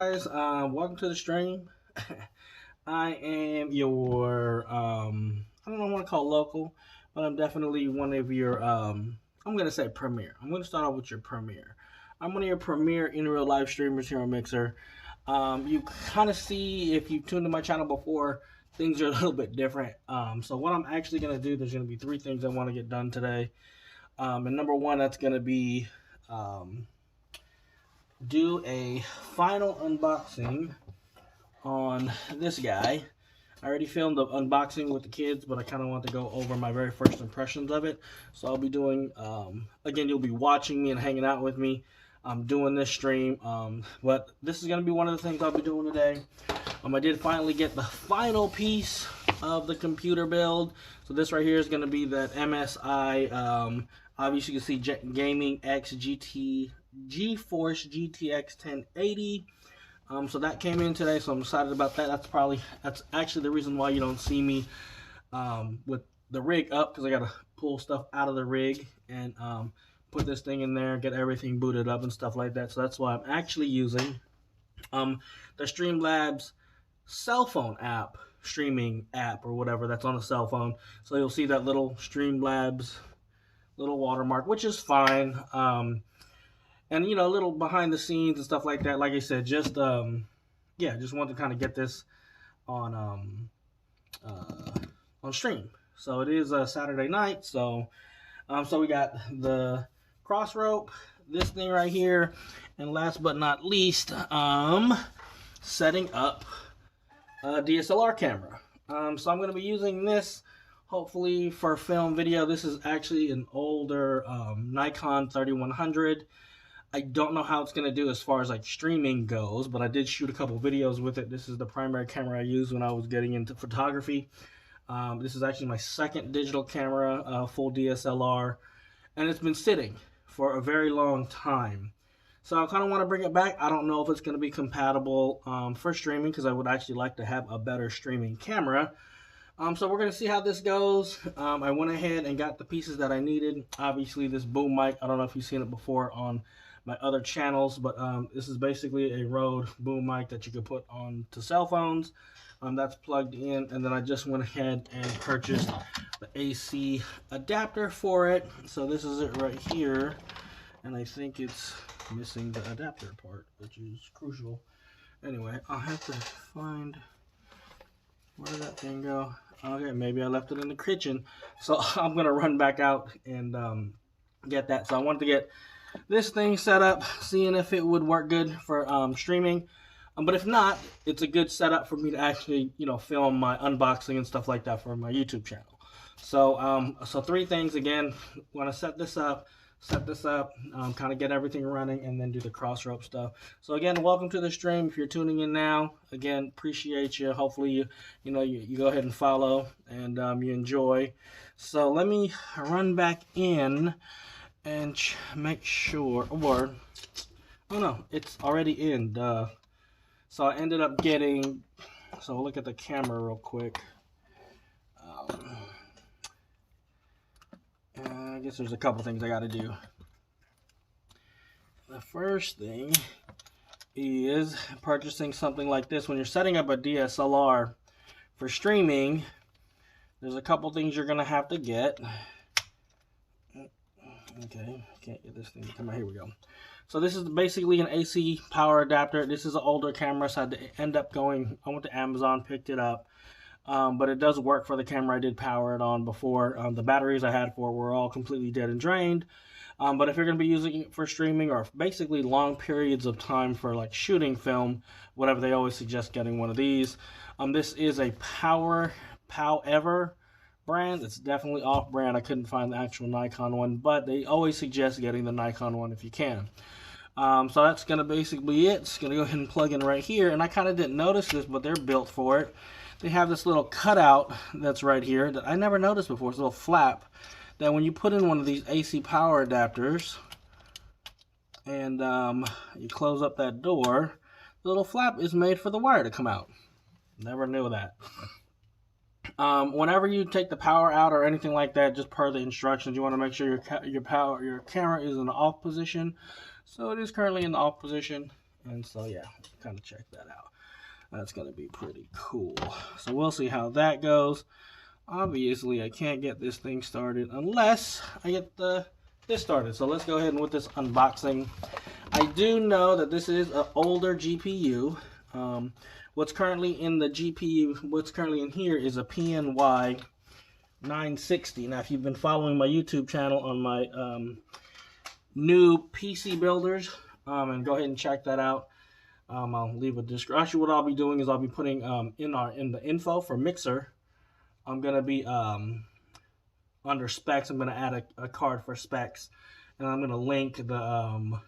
Guys, welcome to the stream. I am your I don't know what to call local, but I'm definitely one of your I'm gonna say premier. I'm gonna start off with your premier. I'm one of your premier in real life streamers here on Mixer. You kind of see if you tuned to my channel before, things are a little bit different. So what I'm actually gonna do, there's gonna be three things I want to get done today. And number one, that's gonna be um, do a final unboxing on this guy. I already filmed the unboxing with the kids, but I kind of want to go over my very first impressions of it. So I'll be doing, again, you'll be watching me and hanging out with me. I'm doing this stream, but this is going to be one of the things I'll be doing today. I did finally get the final piece of the computer build. So this right here is going to be that MSI, obviously you can see Gaming X GT GeForce GTX 1080. So that came in today, so I'm excited about that. That's actually the reason why you don't see me with the rig up, because I gotta pull stuff out of the rig and put this thing in there, get everything booted up and stuff like that. So that's why I'm actually using the Streamlabs cell phone app, streaming app or whatever that's on a cell phone. So you'll see that little Streamlabs little watermark, which is fine. And a little behind the scenes and stuff like that. Like I said, just just wanted to kind of get this on on stream. So it is a Saturday night. So we got the cross rope, this thing right here, and last but not least, setting up a DSLR camera. So I'm going to be using this hopefully for film video. This is actually an older Nikon 3100. I don't know how it's going to do as far as like streaming goes, but I did shoot a couple videos with it. This is the primary camera I used when I was getting into photography. This is actually my second digital camera, full DSLR, and it's been sitting for a very long time. So I kind of want to bring it back. I don't know if it's going to be compatible for streaming, because I would actually like to have a better streaming camera. So we're going to see how this goes. I went ahead and got the pieces that I needed. Obviously, this boom mic, I don't know if you've seen it before on my other channels, but this is basically a Rode boom mic that you could put on to cell phones. That's plugged in, and then I just went ahead and purchased the AC adapter for it. So this is it right here, and I think it's missing the adapter part, which is crucial. Anyway, I'll have to find, where did that thing go? Okay, maybe I left it in the kitchen. So I'm gonna run back out and get that. So I wanted to get this thing set up, seeing if it would work good for streaming. But if not, it's a good setup for me to actually, film my unboxing and stuff like that for my YouTube channel. So, so three things again. Want to set this up, kind of get everything running, and then do the cross rope stuff. So again, welcome to the stream. If you're tuning in now, again, appreciate you. Hopefully you go ahead and follow and you enjoy. So let me run back in and make sure, or oh no, it's already in. So I ended up getting, so look at the camera real quick. I guess there's a couple things I got to do. The first thing is purchasing something like this. When you're setting up a DSLR for streaming, there's a couple things you're gonna have to get. Okay, can't get this thing to come out. Here we go. So this is basically an AC power adapter. This is an older camera, so I had to end up going, I went to Amazon, picked it up. But it does work for the camera. I did power it on before. The batteries I had for were all completely dead and drained. But if you're going to be using it for streaming or basically long periods of time for like shooting film, whatever, they always suggest getting one of these. This is a Powever brand. It's definitely off brand. I couldn't find the actual Nikon one, but they always suggest getting the Nikon one if you can. So that's going to basically it. It's going to go ahead and plug in right here. And I kind of didn't notice this, but they're built for it. They have this little cutout that's right here that I never noticed before. It's a little flap that when you put in one of these AC power adapters and you close up that door, the little flap is made for the wire to come out. Never knew that. Whenever you take the power out or anything like that, just per the instructions, you want to make sure your camera is in the off position. So it is currently in the off position, And so yeah, kind of check that out. That's gonna be pretty cool. So we'll see how that goes. Obviously, I can't get this thing started unless I get this started. So let's go ahead and with this unboxing. I do know that this is an older GPU. What's currently in the GPU, what's currently in here is a PNY 960. Now, if you've been following my YouTube channel on my new PC builders, and go ahead and check that out. I'll leave a description. Actually, what I'll be doing is I'll be putting in the info for Mixer. I'm gonna be under specs. I'm gonna add a card for specs, and I'm gonna link the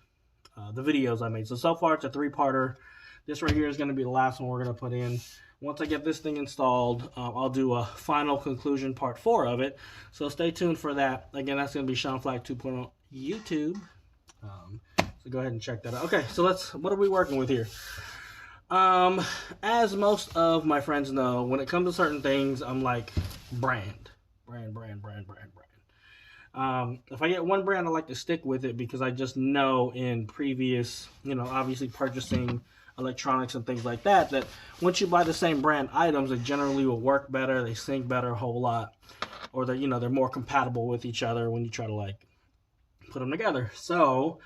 videos I made. So far it's a 3-parter. This right here is gonna be the last one we're gonna put in. Once I get this thing installed, I'll do a final conclusion part 4 of it. So stay tuned for that. Again, that's gonna be Sean Flack 2.0 YouTube. So go ahead and check that out. Okay, so what are we working with here? As most of my friends know, when it comes to certain things, I'm like brand. If I get one brand, I like to stick with it because I just know in previous, obviously purchasing electronics and things like that, that once you buy the same brand items, they generally will work better, they sync better a whole lot, or they're more compatible with each other when you try to like put them together. So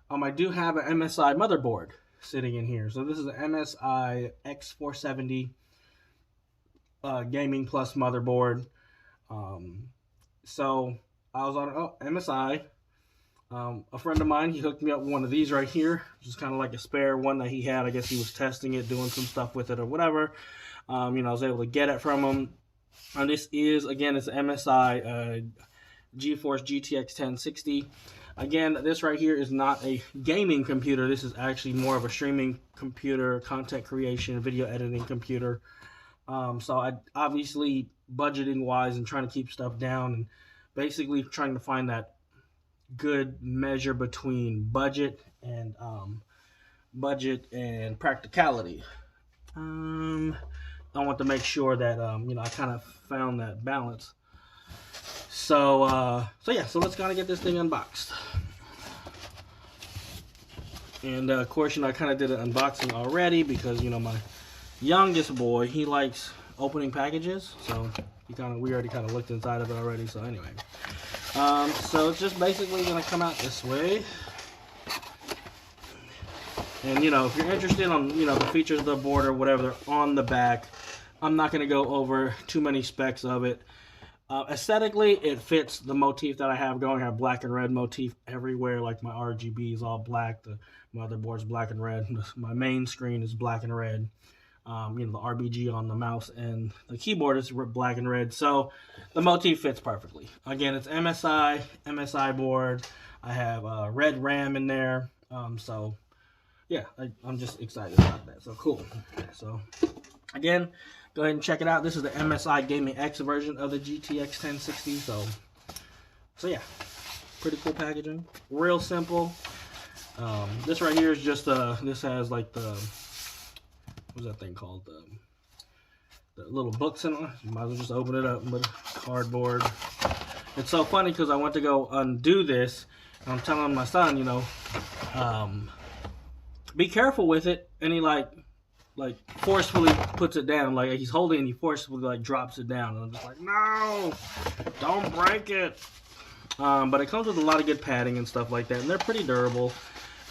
I do have an MSI motherboard sitting in here. So this is an MSI X470 Gaming Plus motherboard. So I was on MSI. A friend of mine, he hooked me up with one of these right here, which is kind of like a spare one that he had. I guess he was testing it, doing some stuff with it or whatever. I was able to get it from him. And this is, again, it's an MSI GeForce GTX 1060. Again, this right here is not a gaming computer. This is actually more of a streaming computer, content creation, video editing computer. So I obviously budgeting wise and trying to keep stuff down and basically trying to find that good measure between budget and practicality. I want to make sure that I kind of found that balance. So yeah, so let's kind of get this thing unboxed. And of course, I kind of did an unboxing already because my youngest boy, he likes opening packages, so we already kind of looked inside of it already. So anyway, so it's just basically gonna come out this way. And if you're interested on the features of the board or whatever, they're on the back. I'm not gonna go over too many specs of it. Aesthetically, it fits the motif that I have going. I have black and red motif everywhere, like my RGB is all black, the motherboard's black and red, my main screen is black and red, the RBG on the mouse and the keyboard is black and red, so the motif fits perfectly. Again, it's MSI board. I have red RAM in there, so yeah, I'm just excited about that. So cool. So again, go ahead and check it out. This is the MSI Gaming X version of the GTX 1060. So yeah, pretty cool packaging. Real simple. This right here is just this has like what's that thing called? The little books in it. You might as well just open it up with cardboard. It's so funny because I went to go undo this, and I'm telling my son, be careful with it, and he like forcefully puts it down, like he's holding and he forcefully drops it down, and I'm just like, no, don't break it. But it comes with a lot of good padding and stuff like that, and they're pretty durable.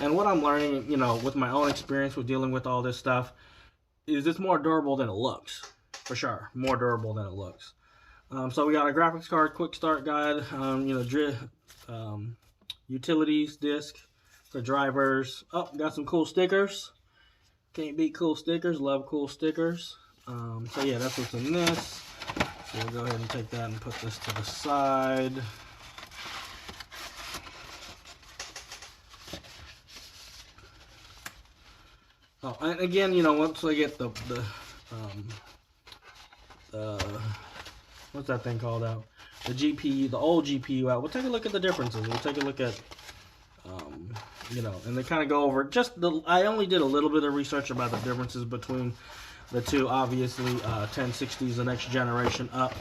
And what I'm learning, with my own experience with dealing with all this stuff, is it's more durable than it looks, for sure, more durable than it looks. So we got a graphics card, quick start guide, utilities disc, the drivers. Oh, got some cool stickers. Can't beat cool stickers. Love cool stickers. So yeah, that's what's in this. So we'll go ahead and take that and put this to the side. Oh, and again, once I get the what's that thing called out? The GPU, the old GPU out. We'll take a look at the differences. We'll take a look at and they kind of go over I only did a little bit of research about the differences between the two. Obviously, 1060 is the next generation up.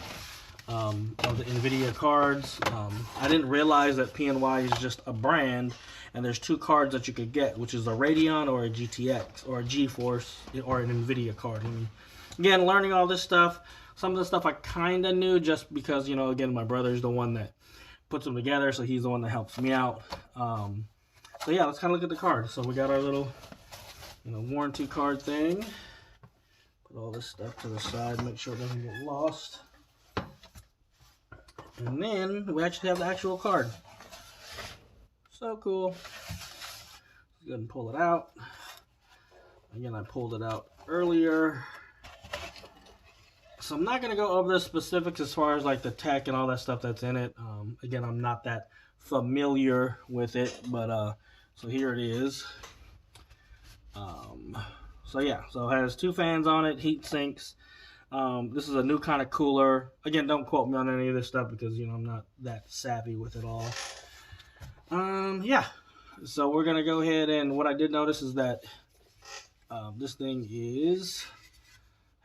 of the NVIDIA cards. I didn't realize that PNY is just a brand, and there's two cards that you could get, which is a Radeon or a GTX or a GeForce or an NVIDIA card. I mean, again, learning all this stuff. Some of the stuff I kind of knew just because, you know, again, my brother's the one that puts them together, so he's the one that helps me out. So yeah, let's kind of look at the cards. So we got our little, you know, warranty card thing. Put all this stuff to the side, make sure it doesn't get lost. And then we actually have the actual card. So cool. Let's go ahead and pull it out. Again, I pulled it out earlier. So I'm not going to go over the specifics as far as like the tech and all that stuff that's in it. Again, I'm not that familiar with it, but so here it is. So yeah, so it has two fans on it, heat sinks. This is a new kind of cooler. Again, don't quote me on any of this stuff because, you know, I'm not that savvy with it all. Yeah, so we're going to go ahead, and what I did notice is that this thing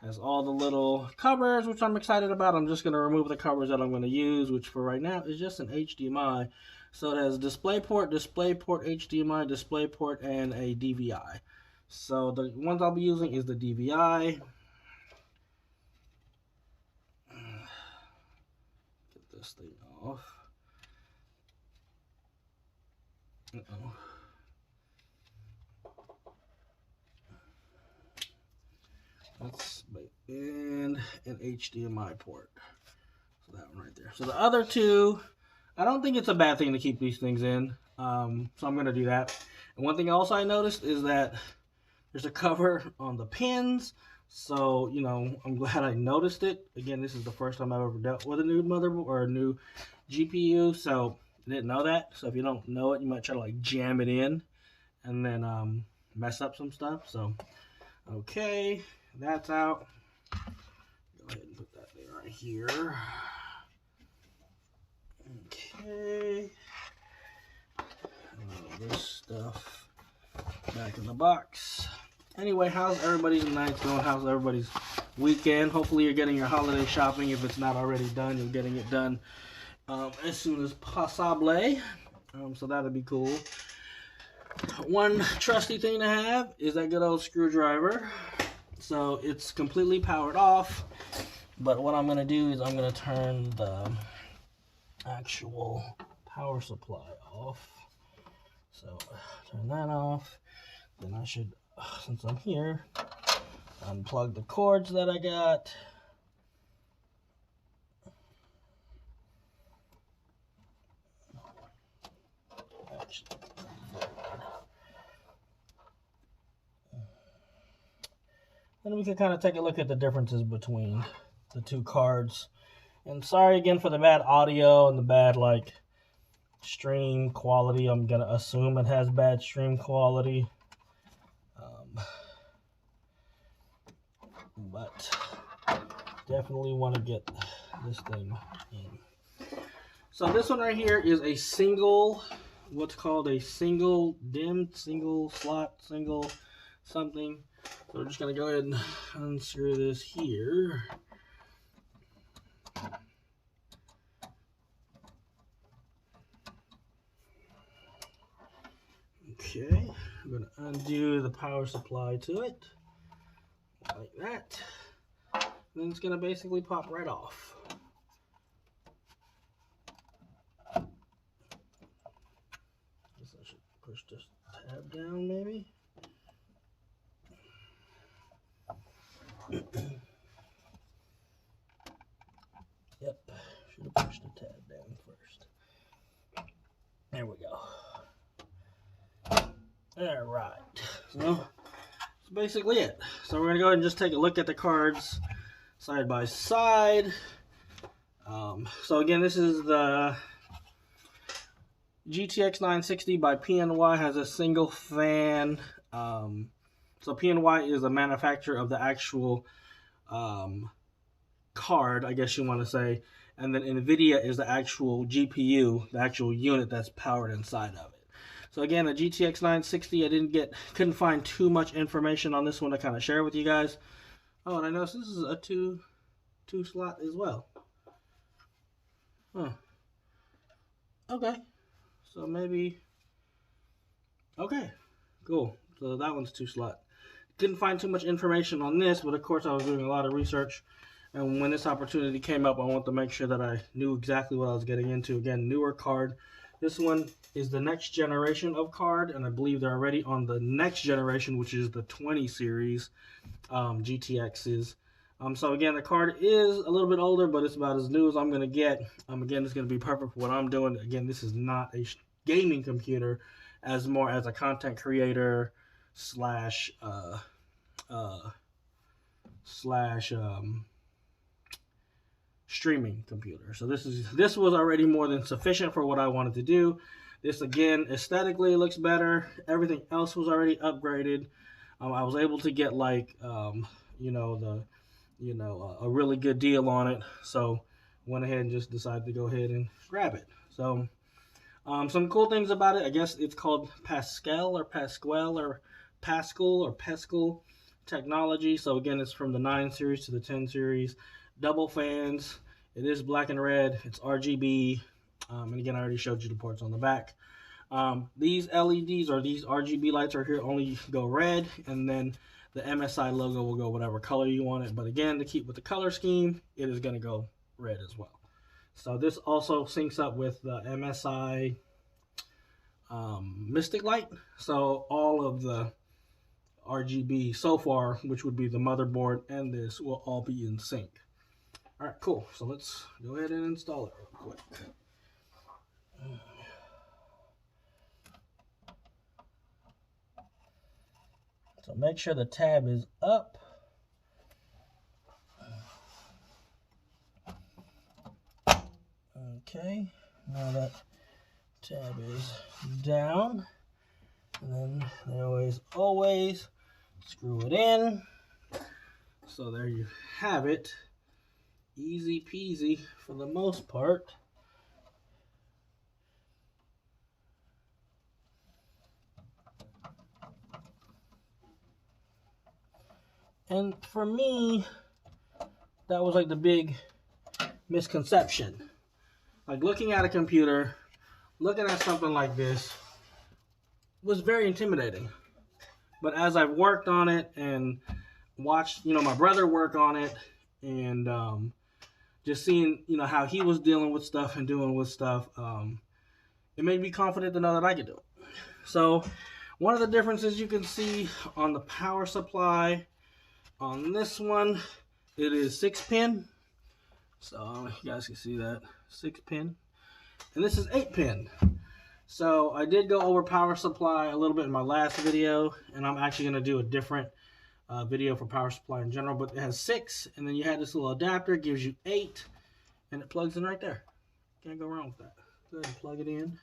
has all the little covers, which I'm excited about. I'm just going to remove the covers that I'm going to use, which for right now is just an HDMI. So it has DisplayPort, HDMI, DisplayPort, and a DVI. So the ones I'll be using is the DVI. Get this thing off. And an HDMI port. So that one right there. So the other two, I don't think it's a bad thing to keep these things in. So I'm going to do that. And one thing else I noticed is that there's a cover on the pins. So, you know, I'm glad I noticed it. Again, this is the first time I've ever dealt with a new motherboard or a new GPU. So I didn't know that. So if you don't know it, you might try to like jam it in and then mess up some stuff. So, okay, that's out. Go ahead and put that thing right here. Okay. This stuff back in the box. Anyway, how's everybody's night going? How's everybody's weekend? Hopefully you're getting your holiday shopping. If it's not already done, you're getting it done as soon as possible. So that'll be cool. One trusty thing to have is that good old screwdriver. So it's completely powered off. But what I'm going to do is I'm going to turn the actual power supply off. So turn that off. Then I should, since I'm here, unplug the cords that I got. Then we can kind of take a look at the differences between the two cards. And sorry again for the bad audio and the bad like stream quality. I'm gonna assume it has bad stream quality. But definitely want to get this thing in. So this one right here is a single, what's called a single DIMM, single slot, single something. So we're just going to go ahead and unscrew this here. Okay, I'm going to undo the power supply to it, like that. And then it's going to basically pop right off. Guess I should push this tab down maybe. Yep, should have pushed the tab down first. There we go. All right, so that's basically it. So we're gonna go ahead and just take a look at the cards side by side. So again, this is the GTX 960 by PNY, has a single fan. So PNY is the manufacturer of the actual card, I guess you want to say, and then NVIDIA is the actual GPU, the actual unit that's powered inside of it. So again, the GTX 960, I couldn't find too much information on this one to kind of share with you guys. Oh, and I noticed this is a two slot as well. Huh. Okay. So maybe. Okay. Cool. So that one's 2-slot. Didn't find too much information on this, but of course I was doing a lot of research. And when this opportunity came up, I wanted to make sure that I knew exactly what I was getting into. Again, newer card. This one is the next generation of card, and I believe they're already on the next generation, which is the 20 series GTXs. So again, the card is a little bit older, but it's about as new as I'm going to get. Again, it's going to be perfect for what I'm doing. Again, this is not a gaming computer, as more as a content creator slash streaming computer. So this was already more than sufficient for what I wanted to do. This again aesthetically looks better. Everything else was already upgraded. I was able to get like a really good deal on it. So went ahead and just decided to go ahead and grab it. So some cool things about it. I guess it's called Pascal technology. So again, it's from the 9 series to the 10 series. Double fans. It is black and red. It's RGB. And again, I already showed you the ports on the back. These LEDs or these RGB lights are here only go red, and then the MSI logo will go whatever color you want it. But again, to keep with the color scheme, it is going to go red as well. So this also syncs up with the MSI Mystic Light. So all of the RGB so far, which would be the motherboard and this, will all be in sync. All right, cool. So let's go ahead and install it real quick. So make sure the tab is up. Okay, now that tab is down, and then they always screw it in. So there you have it. Easy peasy for the most part. And for me, that was like the big misconception. Like looking at a computer, looking at something like this was very intimidating. But as I've worked on it and watched, my brother work on it, and just seeing, how he was dealing with stuff and doing with stuff, it made me confident to know that I could do it. So one of the differences you can see on the power supply on this one, it is 6-pin. So you guys can see that 6-pin, and this is 8-pin. So I did go over power supply a little bit in my last video, and I'm actually going to do a different video for power supply in general, but it has 6, and then you have this little adapter, gives you 8, and it plugs in right there. Can't go wrong with that. Go ahead and plug it in.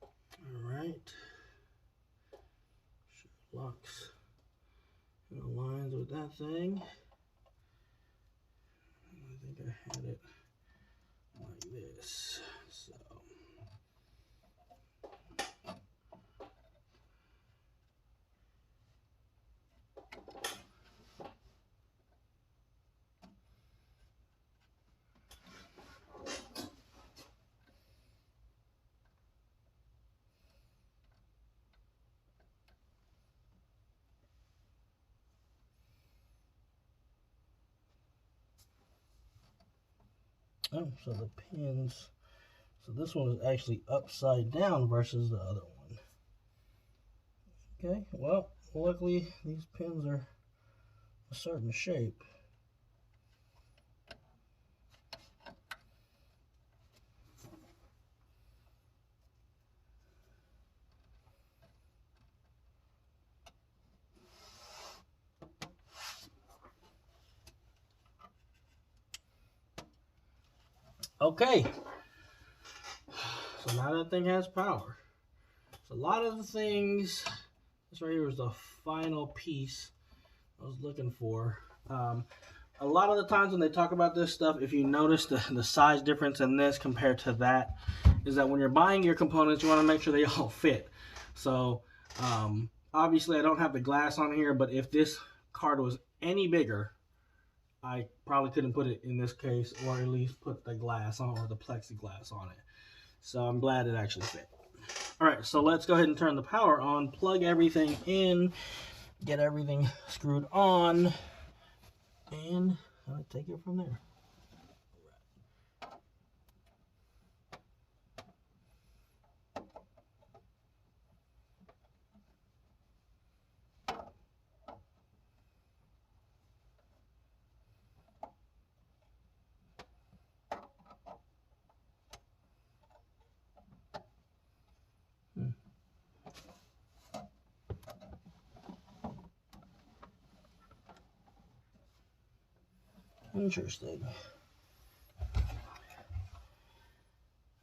All right. Sure, locks and aligns with that thing. I think I had it like this. So so the pins, so this one is actually upside down versus the other one. Okay, well, luckily these pins are a certain shape. Okay, so now that thing has power. So a lot of the things, this right here is the final piece I was looking for. A lot of the times when they talk about this stuff, if you notice the size difference in this compared to that, is that when you're buying your components, you want to make sure they all fit. So obviously I don't have the glass on here, but if this card was any bigger, I probably couldn't put it in this case, or at least put the glass on, or the plexiglass on it. So I'm glad it actually fit. All right, so let's go ahead and turn the power on, plug everything in, get everything screwed on, and I'll take it from there. Interesting.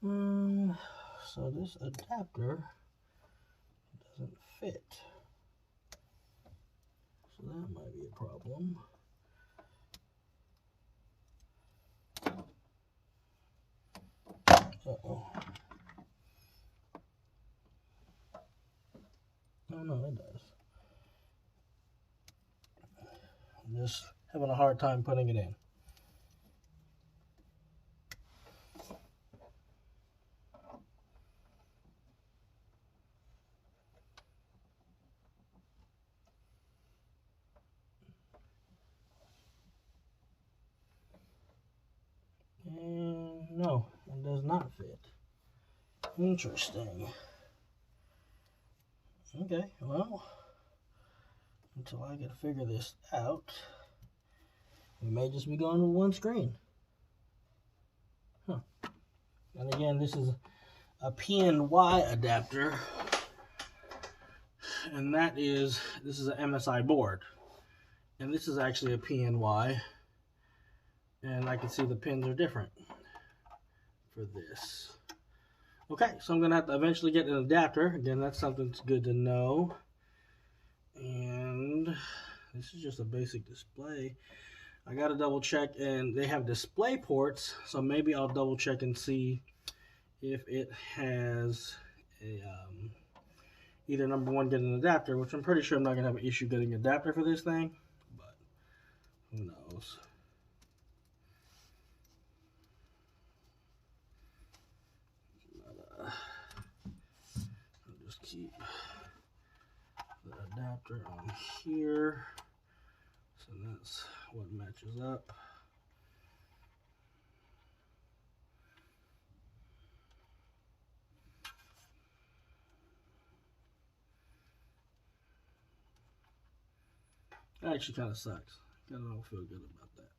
So this adapter doesn't fit. So that might be a problem. Uh-oh. Oh no, it does. I'm just having a hard time putting it in. And no, it does not fit. Interesting. Okay, well, until I can figure this out, we may just be going with one screen. Huh. And again, this is a PNY adapter, and this is an MSI board, and this is actually a PNY, and I can see the pins are different for this. Okay, so I'm gonna have to eventually get an adapter. Again, that's something that's good to know. And this is just a basic display. I gotta double check, and they have display ports, so maybe I'll double check and see if it has a either number one, get an adapter, which I'm pretty sure I'm not gonna have an issue getting an adapter for this thing, but who knows. I'll just keep the adapter on here, so that's what matches up. That actually kind of sucks. I don't feel good about that.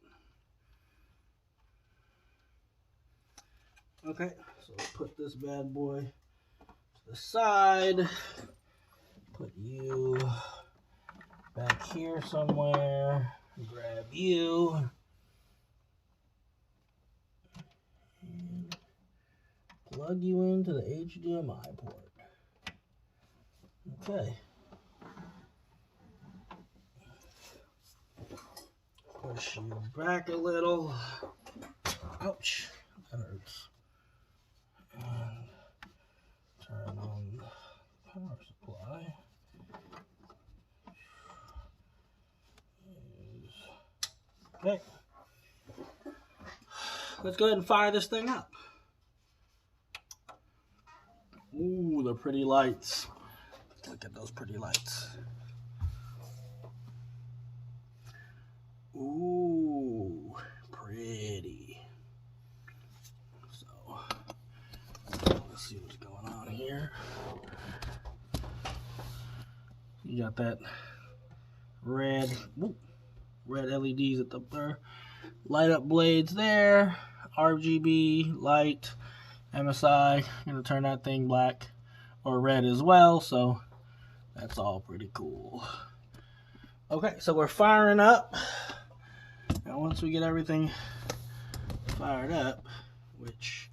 Okay, so put this bad boy to the side. Put you back here somewhere. Grab you. And plug you into the HDMI port. Okay. Push you back a little. Ouch, that hurts. And turn on the power supply. Okay. Let's go ahead and fire this thing up. Ooh, the pretty lights. Look at those pretty lights. Ooh, pretty. So, let's see what's going on here. You got that red LEDs at the light up blades there. RGB light, MSI. Gonna turn that thing black or red as well. So that's all pretty cool. Okay, so we're firing up. Now once we get everything fired up, which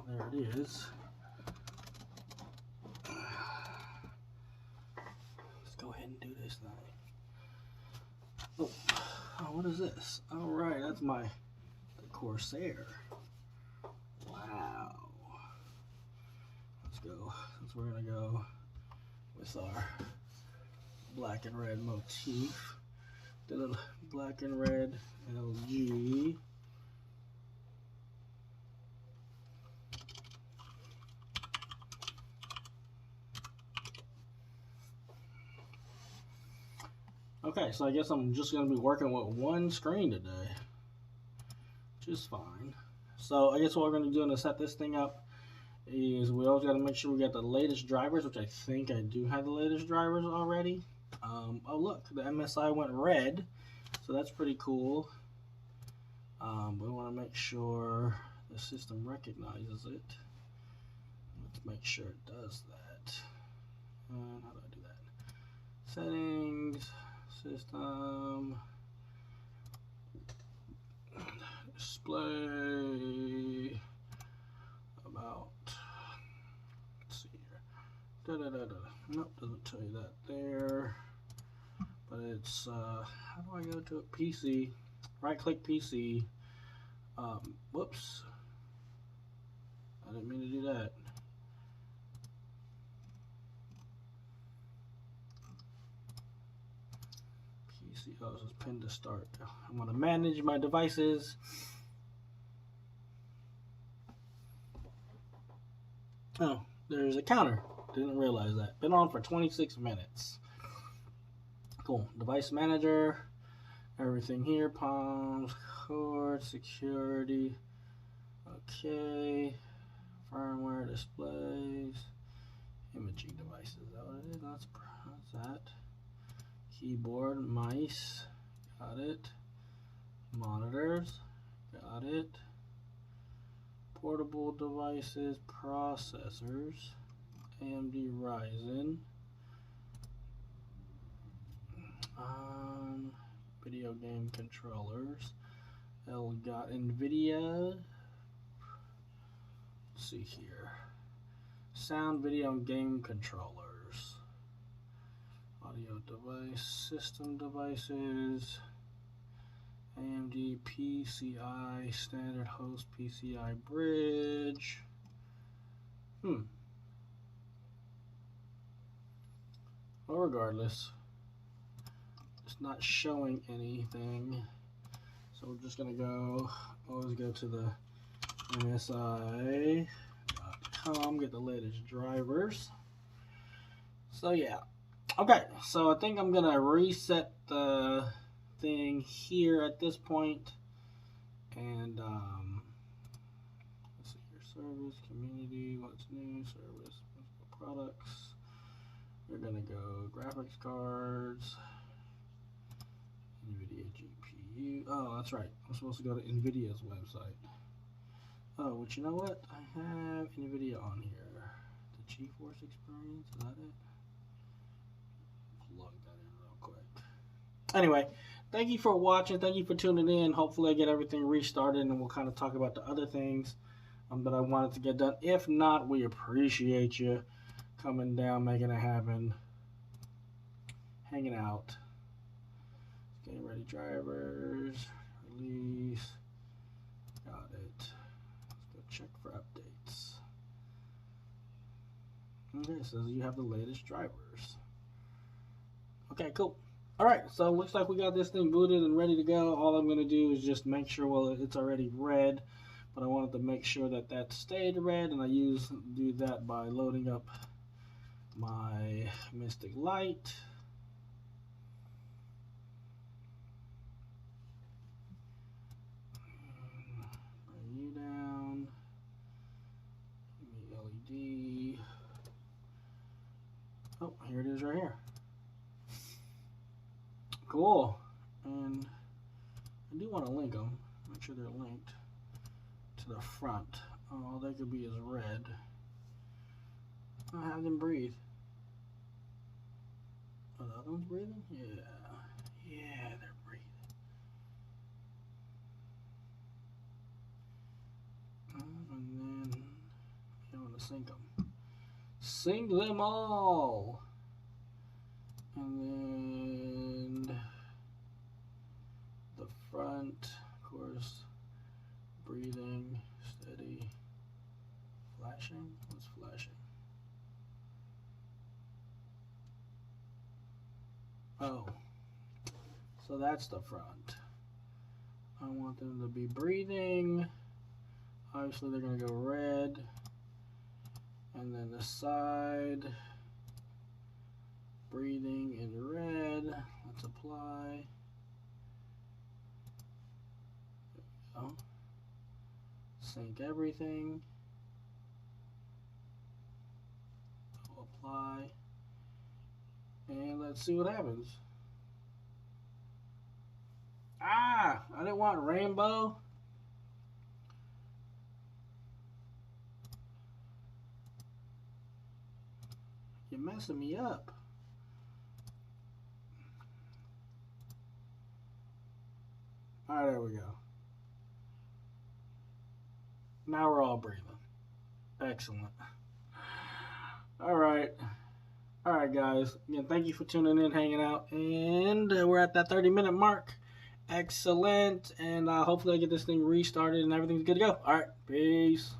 there it is. Let's go ahead and do this thing. Oh, what is this? All right, that's the Corsair. Wow. Let's go. Since we're gonna go with our black and red motif, The black and red LG. Okay, so I guess I'm just going to be working with one screen today, which is fine. So I guess what we're going to do to set this thing up is we always got to make sure we got the latest drivers, which I think I do have the latest drivers already. Oh look, the MSI went red, so that's pretty cool. We want to make sure the system recognizes it. Let's make sure it does that. And how do I do that? Settings, system, display, about, let's see here. Nope, doesn't tell you that there. But it's, how do I go to it? PC, right click PC. Whoops. I didn't mean to do that. PC, oh, this is pin to start. I'm going to manage my devices. Oh, there's a counter. Didn't realize that. Been on for 26 minutes. Cool. Device manager. Everything here. Palms, cord, security. Okay. Firmware, displays. Imaging devices. Is that what it is? That's that. Keyboard, mice. Got it. Monitors. Got it. Portable devices, processors, AMD Ryzen, video game controllers, got NVIDIA, let's see here, sound, video, and game controllers, audio device, system devices, AMD PCI, standard host PCI bridge. Well, regardless, it's not showing anything. So we're just gonna always go to the MSI.com, get the latest drivers. So yeah. Okay, so I think I'm gonna reset the thing here at this point, and let's see here, service, community, what's new, service, products. We're gonna go graphics cards, NVIDIA GPU. Oh, that's right, I'm supposed to go to NVIDIA's website. Oh, but you know what? I have NVIDIA on here. The GeForce Experience, is that it? Plug that in real quick. Anyway, thank you for watching. Thank you for tuning in. Hopefully I get everything restarted and we'll kind of talk about the other things that I wanted to get done. If not, we appreciate you coming down, making it happen, hanging out. Getting ready drivers, release, got it. Let's go check for updates. Okay, so you have the latest drivers. Okay, cool. Alright, so looks like we got this thing booted and ready to go. All I'm going to do is just make sure, well, it's already red, but I wanted to make sure that that stayed red, and I do that by loading up my Mystic Light. Bring you down. Give me LED. Oh, here it is right here. Cool. And I do want to link them. Make sure they're linked to the front. All they could be is red. I'll have them breathe. Are the other ones breathing? Yeah. Yeah, they're breathing. And then I want to sync them. Sync them all. And then the front, of course, breathing, steady, flashing. What's flashing? Oh, So that's the front. I want them to be breathing. Obviously they're going to go red. And then the side, breathing in red. Let's apply. There we go. Sync everything. Apply. And let's see what happens. Ah, I didn't want rainbow. You're messing me up. All right, there we go. Now we're all breathing. Excellent. All right, guys. Again, thank you for tuning in, hanging out, and we're at that 30-minute mark. Excellent, and hopefully I get this thing restarted and everything's good to go. All right, peace.